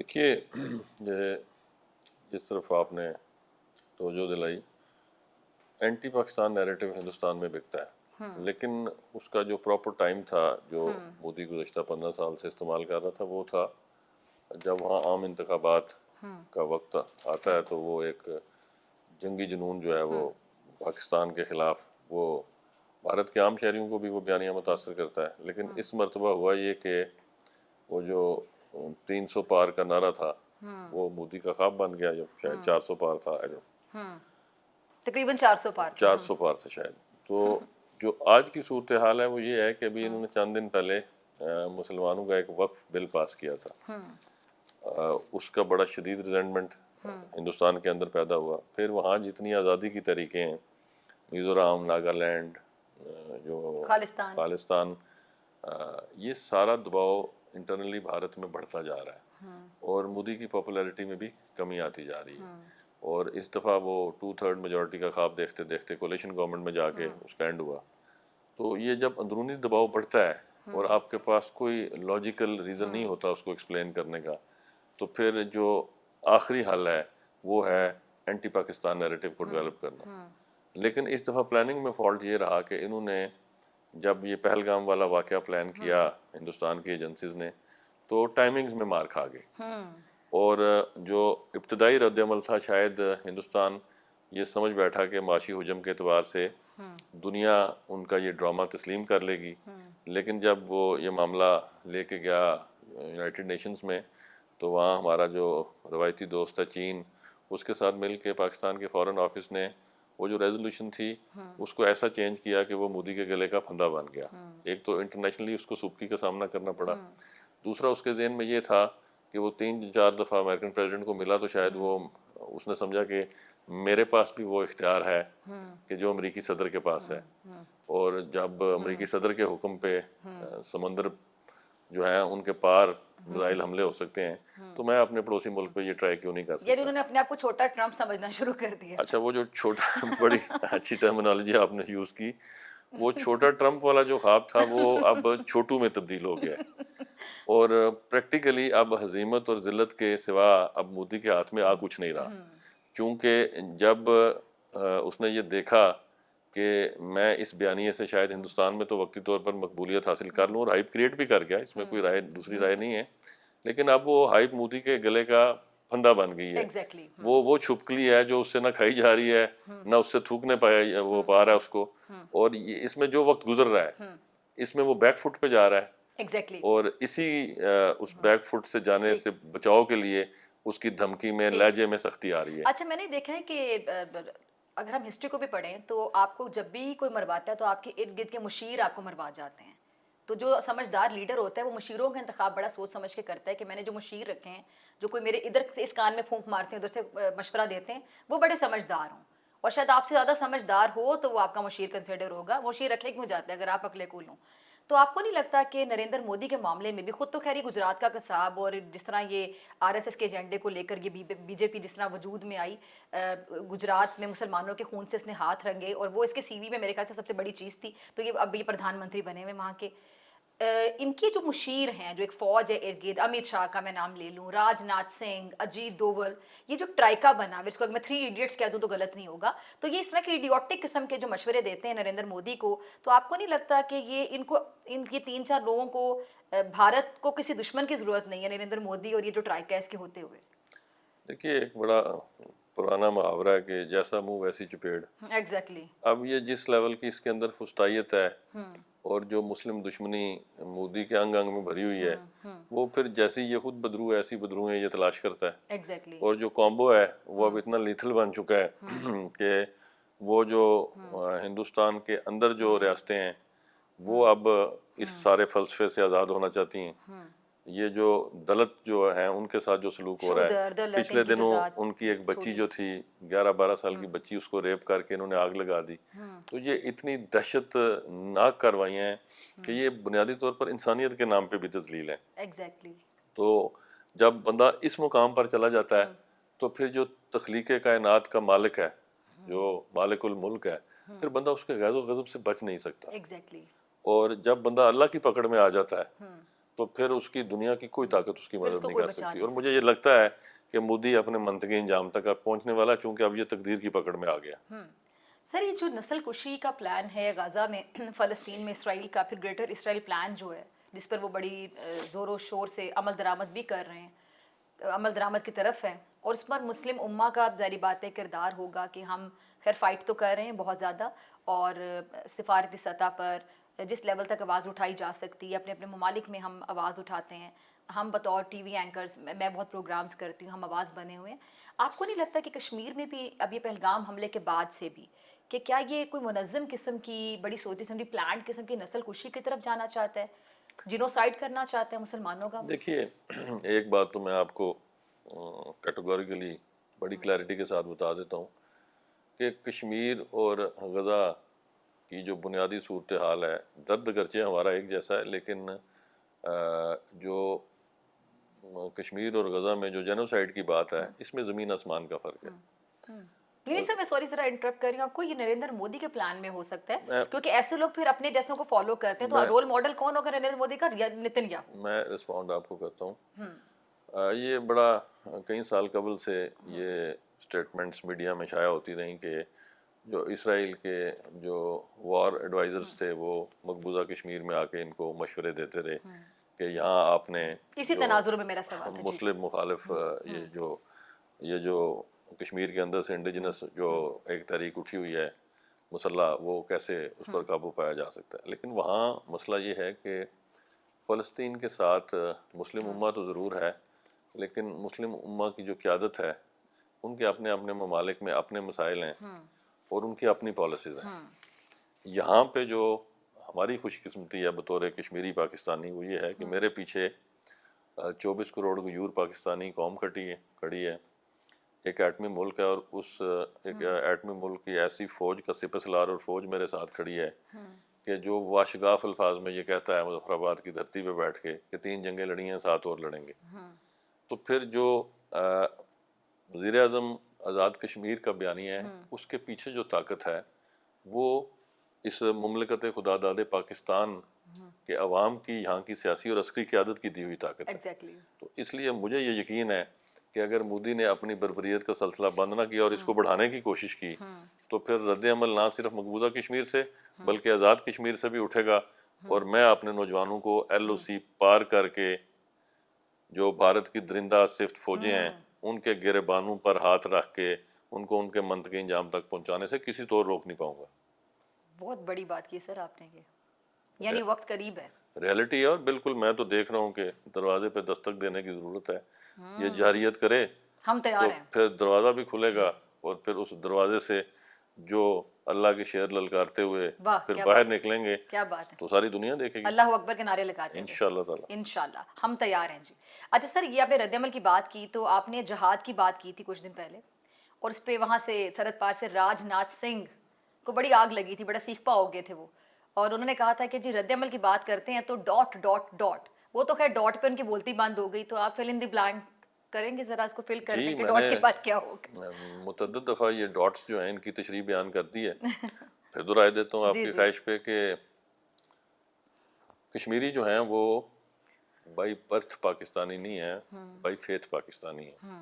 دیکھیے یہ جس طرف آپ نے توجہ دلائی، اینٹی پاکستان نیریٹو ہندوستان میں بکتا ہے، لیکن اس کا جو پراپر ٹائم تھا جو مودی گزشتہ 15 سال سے استعمال کر رہا تھا وہ تھا جب وہاں عام انتخابات کا وقت آتا ہے تو وہ ایک جنگی جنون جو ہے وہ پاکستان کے خلاف وہ بھارت کے عام شہریوں کو بھی وہ بیانیہ متاثر کرتا ہے. لیکن اس مرتبہ ہوا یہ کہ وہ جو 300 پار کا نعرہ تھا وہ مودی کا خواب بن گیا، جو شاید 400 پار تھا، تقریباً 400 پار 400 پار تھا شاید. تو جو آج کی صورتحال ہے وہ یہ ہے کہ ابھی انہوں نے چند دن پہلے مسلمانوں کا ایک وقف بل پاس کیا تھا. اس کا بڑا شدید ریزنٹمنٹ ہندوستان کے اندر پیدا ہوا. پھر وہاں جتنی آزادی کی طریقے ہیں، میزورام، ناگالینڈ، جو خالستان، یہ سارا دباؤ انٹرنلی بھارت میں بڑھتا جا رہا ہے اور مودی کی پاپولیرٹی میں بھی کمی آتی جا رہی ہے. اور اس دفعہ وہ 2/3 میجورٹی کا خواب دیکھتے دیکھتے کولیشن گورنمنٹ میں جا کے اس کا اینڈ ہوا. تو یہ جب اندرونی دباؤ بڑھتا ہے اور آپ کے پاس کوئی لاجیکل ریزن نہیں ہوتا اس کو ایکسپلین کرنے کا، تو پھر جو آخری حل ہے وہ ہے اینٹی پاکستان نیریٹو کو ڈیولپ کرنا. لیکن اس دفعہ پلاننگ میں فالٹ یہ رہا کہ انہوں نے جب یہ پہلگام والا واقعہ پلان کیا ہندوستان کی ایجنسیز نے تو ٹائمنگز میں مار کھا گئے. اور جو ابتدائی رد عمل تھا شاید ہندوستان یہ سمجھ بیٹھا کہ معاشی حجم کے اعتبار سے دنیا ان کا یہ ڈرامہ تسلیم کر لے گی. لیکن جب وہ یہ معاملہ لے کے گیا یونائٹڈ نیشنز میں تو وہاں ہمارا جو روایتی دوست ہے چین، اس کے ساتھ مل کے پاکستان کے فارن آفس نے وہ جو ریزولوشن تھی اس کو ایسا چینج کیا کہ وہ مودی کے گلے کا پھندا بن گیا. ایک تو انٹرنیشنلی اس کو سبکی کا سامنا کرنا پڑا، دوسرا اس کے ذہن میں یہ تھا کہ وہ 3-4 دفعہ امریکن پریزیڈنٹ کو ملا تو شاید وہ اس نے سمجھا کہ میرے پاس بھی وہ اختیار ہے کہ جو امریکی صدر کے پاس ہے، اور جب امریکی صدر کے حکم پہ سمندر جو ہے ان کے پار میزائل حملے ہو سکتے ہیں تو میں اپنے پڑوسی ملک پہ یہ ٹرائی کیوں نہیں کر سکتا. یعنی انہوں نے اپنے آپ کو چھوٹا ٹرمپ سمجھنا شروع کر دیا. اچھا، وہ جو چھوٹا بڑی اچھی ٹرمینالوجی آپ نے یوز کی، وہ چھوٹا ٹرمپ والا جو خواب تھا وہ اب چھوٹو میں تبدیل ہو گیا اور پریکٹیکلی اب ہزیمت اور ذلت کے سوا اب مودی کے ہاتھ میں کچھ نہیں رہا. چونکہ جب اس نے یہ دیکھا کہ میں اس بیانیے سے شاید ہندوستان میں تو وقتی طور پر مقبولیت حاصل کر لوں اور ہائپ کریٹ بھی کر گیا، اس میں کوئی دوسری رائے نہیں ہے، لیکن اب وہ ہائپ مودی کے گلے کا پھندا بن گئی ہے. وہ چھپکلی ہے جو اس سے نہ کھائی جا رہی ہے نہ اس سے تھوکنے پایا وہ پا رہا ہے اس کو، اور اس میں جو وقت گزر رہا ہے اس میں وہ بیک فٹ پہ جا رہا ہے. اور اسی اس بیک فٹ سے جانے سے بچاؤ کے لیے اس کی دھمکی میں لہجے میں سختی آ رہی ہے. اچھا، میں نے دیکھا ہے کہ اگر ہم ہسٹری کو بھی پڑھیں تو آپ کو جب بھی کوئی مرواتا ہے تو آپ کے ارد گرد کے مشیر آپ کو مروا جاتے ہیں. تو جو سمجھدار لیڈر ہوتا ہے وہ مشیروں کا انتخاب بڑا سوچ سمجھ کے کرتا ہے کہ میں نے جو مشیر رکھے ہیں، جو کوئی میرے ادھر سے اس کان میں پھونک مارتے ہیں ادھر سے مشورہ دیتے ہیں، وہ بڑے سمجھدار ہوں، اور شاید آپ سے زیادہ سمجھدار ہو تو وہ آپ کا مشیر کنسیڈر ہوگا. مشیر رکھے کیوں جاتا ہے اگر آپ عقل کل ہوں؟ تو آپ کو نہیں لگتا کہ نریندر مودی کے معاملے میں بھی، خود تو خیر یہ گجرات کا قصاب اور جس طرح یہ RSS کے ایجنڈے کو لے کر یہ BJP جس طرح وجود میں آئی، گجرات میں مسلمانوں کے خون سے اس نے ہاتھ رنگے اور وہ اس کے CV میں میرے خیال سے سب سے بڑی چیز تھی. تو یہ اب یہ پردھان منتری بنے ہوئے وہاں کے، ان کی جو مشیر ہیں، جو ایک فوج ہے ارد گرد، امت شاہ کا میں نام لے لوں، راج ناتھ سنگھ، اجیت دوول، یہ جو ٹرائکا بنا، اس کو اگر میں 3 ایڈیٹس کہہ دوں تو غلط نہیں ہوگا، تو یہ اس طرح کے ایڈیوٹک قسم کے جو مشورے دیتے ہیں نریندر مودی کو، تو آپ کو نہیں لگتا کہ یہ ان کے 3-4 لوگوں کو، بھارت کو کسی دشمن کی ضرورت نہیں ہے نریندر مودی اور یہ جو ٹرائکا اس کے ہوتے ہوئے؟ دیکھیے، ایک بڑا پرانا محاورہ ہے کہ جیسا منہ ویسی چپیڑ. ایگزیکٹلی. اب یہ جس لیول کی اس کے اندر فسطائیت ہے اور جو مسلم دشمنی مودی کے انگ انگ میں بھری ہوئی ہے، وہ پھر جیسی یہ خود بدرو ہے ایسی بدرو ہیں یہ تلاش کرتا ہے. ایگزیکٹلی. اور جو کامبو ہے وہ اب اتنا لیتھل بن چکا ہے کہ وہ جو ہندوستان کے اندر جو ریاستیں ہیں وہ اب اس سارے فلسفے سے آزاد ہونا چاہتی ہیں. یہ جو دلت جو ہیں ان کے ساتھ جو سلوک ہو رہا ہے، پچھلے دنوں ان کی ایک بچی جو تھی 11-12 سال کی بچی، اس کو ریپ کر کے انہوں نے آگ لگا دی. تو یہ اتنی دہشت ناک کارروائیاں ہیں کہ یہ بنیادی طور پر انسانیت کے نام پہ بھی تذلیل ہے. ایگزیکٹلی. تو جب بندہ اس مقام پر چلا جاتا ہے تو پھر جو تخلیق کائنات کا مالک ہے، جو مالک الملک ہے، پھر بندہ اس کے غیظ و غضب سے بچ نہیں سکتا. ایگزیکٹلی. اور جب بندہ اللہ کی پکڑ میں آ جاتا ہے تو پھر اس کی دنیا کی کوئی طاقت اس کی مدد اس کو نہیں کوئی کر بچا سکتی. نہیں اور مجھے یہ لگتا ہے کہ مودی اپنے منطقی انجام تک اب پہنچنے والا ہے، چونکہ اب یہ تقدیر کی پکڑ میں آ گیا. سر یہ جو نسل کشی کا پلان ہے غزہ میں، فلسطین میں اسرائیل کا، پھر گریٹر اسرائیل پلان جو ہے جس پر وہ بڑی زور و شور سے عمل درآمد بھی کر رہے ہیں، عمل درآمد کی طرف ہیں، اور اس پر مسلم امہ کا ظاہری بات ہے کردار ہوگا کہ ہم خیر فائٹ تو کر رہے ہیں بہت زیادہ، اور سفارتی سطح پر جس لیول تک آواز اٹھائی جا سکتی ہے اپنے اپنے ممالک میں ہم آواز اٹھاتے ہیں. ہم بطور ٹی وی اینکرز، میں بہت پروگرامز کرتی ہوں، ہم آواز بنے ہوئے ہیں. آپ کو نہیں لگتا کہ کشمیر میں بھی اب یہ پہلگام حملے کے بعد سے بھی کہ کیا یہ کوئی منظم قسم کی بڑی سوچی سمجھی پلانٹ قسم کی نسل کشی کی طرف جانا چاہتا ہے، جینوسائیڈ کرنا چاہتے ہیں مسلمانوں کا؟ دیکھیے ایک بات تو میں آپ کو کیٹیگوریکلی بڑی کلیئرٹی کے ساتھ بتا دیتا ہوں کہ کشمیر اور غزہ کی جو بنیادی صورتحال ہے، درد گرچہ ہمارا ایک جیسا ہے، لیکن جو کشمیر اور غزہ میں جو جینوسائیڈ کی بات ہے، اس میں زمین آسمان کا فرق ہے. نہیں سر، میں سوری ذرا انٹرپٹ کر رہی ہوں آپ کو. یہ نریندر مودی کے پلان میں ہو سکتا ہے کیونکہ ایسے لوگ پھر اپنے جیسوں کو فالو کرتے ہیں، تو رول ماڈل کون ہوگا نریندر مودی کا یا نتن یاہو؟ میں رسپونڈ آپ کو کرتا ہوں. یہ بڑا کئی سال قبل سے یہ اسٹیٹمنٹس میڈیا میں شائع ہوتی رہیں کہ جو اسرائیل کے جو وار ایڈوائزرز تھے وہ مقبوضہ کشمیر میں آ کے ان کو مشورے دیتے رہے کہ یہاں آپ نے اسی تناظر میں میرا سوال ہے. مسلم مخالف یہ جو کشمیر کے اندر سے انڈیجنس جو ایک تحریک اٹھی ہوئی ہے مسلح، وہ کیسے اس پر قابو پایا جا سکتا ہے. لیکن وہاں مسئلہ یہ ہے کہ فلسطین کے ساتھ مسلم امہ تو ضرور ہے، لیکن مسلم امہ کی جو قیادت ہے ان کے اپنے اپنے ممالک میں اپنے مسائل ہیں اور ان کی اپنی پالیسیز ہیں. یہاں پہ جو ہماری خوش قسمتی ہے بطور کشمیری پاکستانی وہ یہ ہے کہ میرے پیچھے 24 کروڑ غیور پاکستانی قوم کھڑی ہے، ایک ایٹمی ملک ہے، اور اس ایک ایٹمی ملک کی ایسی فوج کا سپہ سالار اور فوج میرے ساتھ کھڑی ہے کہ جو واشگاف الفاظ میں یہ کہتا ہے مظفر آباد کی دھرتی پہ بیٹھ کے کہ 3 جنگیں لڑی ہیں، 7 اور لڑیں گے. تو پھر جو وزیر اعظم آزاد کشمیر کا بیانیہ ہے، اس کے پیچھے جو طاقت ہے وہ اس مملکت خدا داد پاکستان کے عوام کی یہاں کی سیاسی اور عسکری قیادت کی دی ہوئی طاقت ہے. ایگزیکٹلی. تو اس لیے مجھے یہ یقین ہے کہ اگر مودی نے اپنی بربریت کا سلسلہ بند نہ کیا اور اس کو بڑھانے کی کوشش کی تو پھر رد عمل نہ صرف مقبوضہ کشمیر سے بلکہ آزاد کشمیر سے بھی اٹھے گا. اور میں اپنے نوجوانوں کو ایل او سی پار کر کے جو بھارت کی درندہ صفت فوجیں ہیں ان کے گریبانوں پر ہاتھ رکھ کے ان کو ان کے منطقی انجام تک پہنچانے سے کسی طور روک نہیں پاؤں گا. بہت بڑی بات کی سر آپ نے، یہ یعنی وقت قریب ہے. ریئلٹی ہے، اور بالکل میں تو دیکھ رہا ہوں کہ دروازے پہ دستک دینے کی ضرورت ہے. یہ جارحیت کرے ہم تو تیار ہیں. پھر دروازہ بھی کھلے گا، اور پھر اس دروازے سے جو اللہ کے شعر للکارتے ہوئے پھر باہر نکلیں گے کیا بات ہے، تو ساری دنیا دیکھے گی اللہ اکبر کے نعرے لگاتے ہیں انشاءاللہ تعالی. انشاءاللہ ہم تیار ہیں جی. اچھا سر، یہ آپ نے رد عمل کی بات کی تو آپ نے جہاد کی بات کی تھی کچھ دن پہلے، اور اس پہ وہاں سے سرحد پار سے راج ناتھ سنگھ کو بڑی آگ لگی تھی، بڑا سیخ پا ہو گئے تھے وہ، اور انہوں نے کہا تھا کہ جی رد عمل کی بات کرتے ہیں تو ڈاٹ ڈاٹ ڈاٹ. وہ تو خیر ڈاٹ پہ ان کی بولتی بند ہو گئی، تو آپ فل ان دی بلینک کریں گے ذرا اس کو فل کر دیں کہ ڈاٹ کے بعد کیا ہوگا؟ متعدد دفعہ یہ ڈاٹس جو ہیں ان کی تشریح بیان کر دی ہے. پھر دہرائے دیتا ہوں آپ کی خواہش پہ کہ کشمیری جو ہیں وہ بائی برتھ پاکستانی نہیں ہیں، بائی فیتھ پاکستانی ہیں.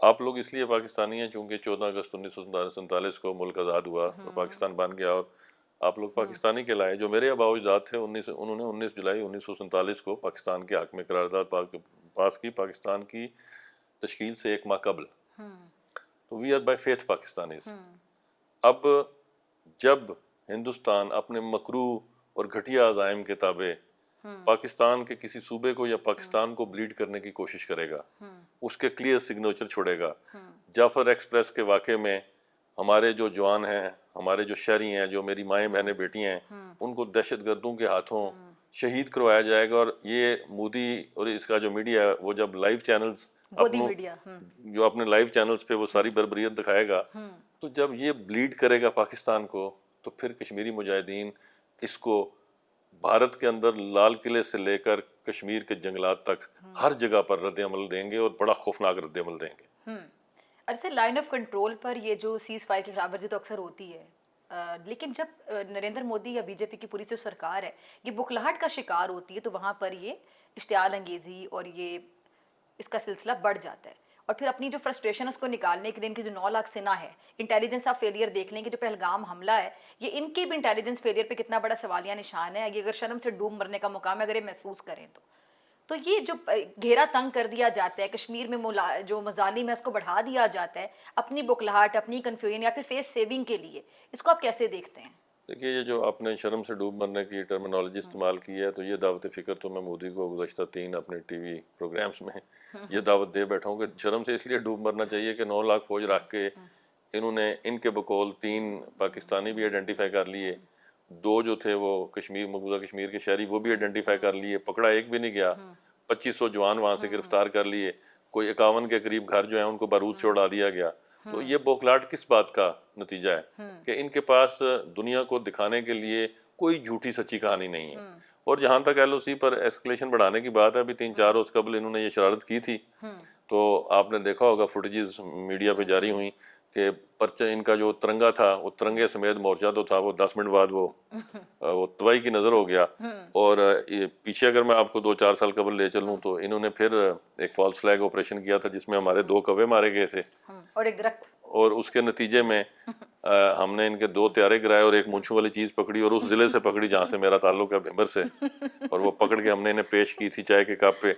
آپ لوگ اس لیے پاکستانی ہیں چونکہ 14 اگست 1947 کو ملک آزاد ہوا اور پاکستان بن گیا، اور آپ لوگ پاکستانی کہلائے. جو میرے آباء و اجداد تھے انہوں نے 19 جولائی 1947 کو پاکستان کے حق میں قرارداد پاس کی، پاکستان کی تشکیل سے 1 ماہ قبل. تو we are by faith Pakistanis. اب جب ہندوستان اپنے مکروہ اور گھٹیا عزائم کے تابع پاکستان کے کسی صوبے کو یا پاکستان کو بلیڈ کرنے کی کوشش کرے گا، اس کے کلیئر سگنیچر چھوڑے گا. جعفر ایکسپریس کے واقعے میں ہمارے جو جوان ہیں، ہمارے جو شہری ہیں، جو میری مائیں بہنیں بیٹیاں ہیں، ان کو دہشت گردوں کے ہاتھوں شہید کروایا جائے گا. اور یہ مودی اور اس کا جو میڈیا ہے وہ جب لائیو چینلز جو اپنے لائیو چینلز پہ وہ ساری بربریت دکھائے گا، تو جب یہ بلیڈ کرے گا پاکستان کو تو پھر کشمیری مجاہدین اس کو بھارت کے اندر لال قلعے سے لے کر کشمیر کے جنگلات تک ہر جگہ پر رد عمل دیں گے، اور بڑا خوفناک رد عمل دیں گے. اچھا، لائن آف کنٹرول پر یہ جو سیز فائر کی خلاف ورزی تو اکثر ہوتی ہے، لیکن جب نریندر مودی یا بی جے پی کی پوری جو سرکار ہے یہ بکھلاہٹ کا شکار ہوتی ہے تو وہاں پر یہ اشتعال انگیزی اور یہ اس کا سلسلہ بڑھ جاتا ہے. اور پھر اپنی جو فرسٹریشن ہے اس کو نکالنے کے لیے ان کی جو 9 لاکھ سنا ہے, انٹیلیجنس آف فیلئر دیکھ لیں کہ جو پہلگام حملہ ہے یہ ان کی بھی انٹیلیجنس فیلئر پہ کتنا بڑا سوالیہ نشان ہے. یہ اگر شرم سے ڈوب مرنے کا مقام ہے اگر یہ محسوس کریں تو یہ جو گھیرا تنگ کر دیا جاتا ہے کشمیر میں جو مظالم ہے اس کو بڑھا دیا جاتا ہے اپنی بکلاہٹ, اپنی کنفیوژن یا پھر فیس سیونگ کے لیے, اس کو آپ کیسے دیکھتے ہیں؟ دیکھیے یہ جو آپ نے شرم سے ڈوب مرنے کی ٹرمینالوجی استعمال کی ہے تو یہ دعوت فکر تو میں مودی کو گزشتہ 3 اپنے ٹی وی پروگرامز میں یہ دعوت دے بیٹھا ہوں کہ شرم سے اس لیے ڈوب مرنا چاہیے کہ 9 لاکھ فوج رکھ کے انہوں نے ان کے بقول 3 پاکستانی بھی آئیڈینٹیفائی کر لیے, 2 جو تھے وہ کشمیر مقبوضہ کشمیر کے شہری وہ بھی آئیڈینٹیفائی کر لیے, پکڑا ایک بھی نہیں گیا, 2500 جوان وہاں سے گرفتار کر لیے, کوئی 51 کے قریب گھر جو ہیں ان کو بارود سے اڑا دیا گیا. تو یہ بوکھلاٹ کس بات کا نتیجہ ہے کہ ان کے پاس دنیا کو دکھانے کے لیے کوئی جھوٹی سچی کہانی نہیں ہے. اور جہاں تک ایل او سی پر ایسکلیشن بڑھانے کی بات ہے, ابھی 3-4 روز قبل انہوں نے یہ شرارت کی تھی تو آپ نے دیکھا ہوگا فوٹیجز میڈیا پہ جاری ہوئیں کہ پرچہ ان کا جو ترنگا تھا وہ ترنگے سمیت مورچہ تو تھا وہ 10 منٹ بعد وہ تباہی کی نظر ہو گیا. اور پیچھے اگر میں آپ کو 2-4 سال قبل لے چلوں تو انہوں نے پھر ایک فالس فلیگ آپریشن کیا تھا جس میں ہمارے 2 کوے مارے گئے تھے اور ایک درخت, اور اس کے نتیجے میں ہم نے ان کے 2 طیارے گرائے اور ایک مونچھوں والی چیز پکڑی اور اس ضلع سے پکڑی جہاں سے میرا تعلق ہے بھمبر سے, اور وہ پکڑ کے ہم نے انہیں پیش کی تھی چائے کے کپ پہ.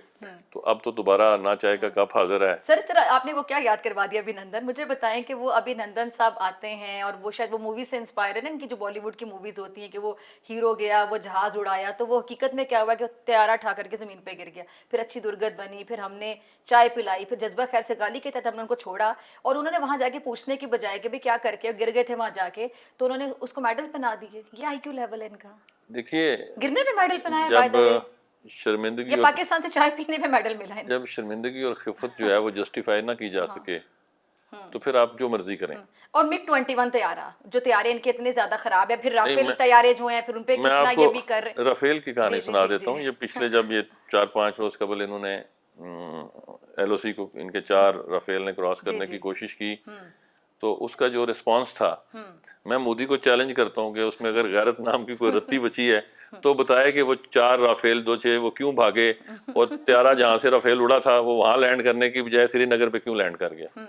تو اب تو دوبارہ نہ چائے کا کپ حاضر ہے. سر اس طرح آپ نے وہ کیا یاد کروا دیا ابھینندن, مجھے بتائیں کہ وہ ابھینندن صاحب آتے ہیں اور وہ شاید وہ مووی سے انسپائر ہے نا, ان کی جو بالی ووڈ کی موویز ہوتی ہیں کہ وہ ہیرو گیا وہ جہاز اڑایا, تو وہ حقیقت میں کیا ہوا کہ وہ طیارہ اٹھا کر کے زمین پہ گر گیا, پھر اچھی درگت بنی, پھر ہم نے چائے پلائی, پھر جذبہ خیر سے گالی کے تحت ہم نے ان کو چھوڑا, اور انہوں نے وہاں جا کے پوچھنے کی بجائے کہ بھی کیا کر کے گر گئے تھے وہاں جا کے, تو انہوں نے اس کو میڈل پہنا دیے. یہ آئی کیو لیول ہے ان کا, دیکھیے گرنے پہ میڈل پہنایا, جب شرمندگی یہ پاکستان سے چائے پینے پہ میڈل ملا ہے. جب شرمندگی اور خفت جو ہے وہ جسٹیفائی نہ کی جا سکے تو پھر آپ جو مرضی کریں. اور MiG 21 طیارہ, جو طیارے ان کے اتنے زیادہ خراب ہے, پھر رافیل طیارے جو ہیں پھر ان پہ میں کتنا آپ یہ کو بھی کر رہے. رافیل کی کہانی سنا دیتا ہوں. یہ پچھلے جب یہ 4-5 روز قبل انہوں نے ایل او سی کو ان کے 4 رافیل نے کراس کرنے کی کوشش کی تو اس کا جو رسپانس تھا, میں مودی کو چیلنج کرتا ہوں کہ اس میں اگر غیرت نام کی کوئی رتی بچی ہے تو بتائے کہ وہ 4 رافیل جو تھے وہ کیوں بھاگے, اور طیارہ جہاں سے رافیل اڑا تھا وہ وہاں لینڈ کرنے کی بجائے سری نگر پہ کیوں لینڈ کر گیا.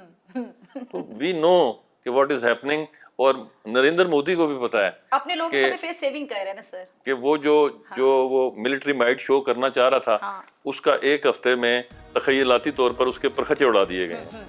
تو وی نو کہ واٹ از ہیپننگ, اور نریندر مودی کو بھی پتا ہے اپنے لوگوں سے فیس سیونگ کر رہے ہیں نا سر, کہ وہ جو وہ ملٹری مائٹ شو کرنا چاہ رہا تھا اس کا 1 ہفتے میں تخیلاتی طور پر اس کے پرخچے اڑا دیے گئے.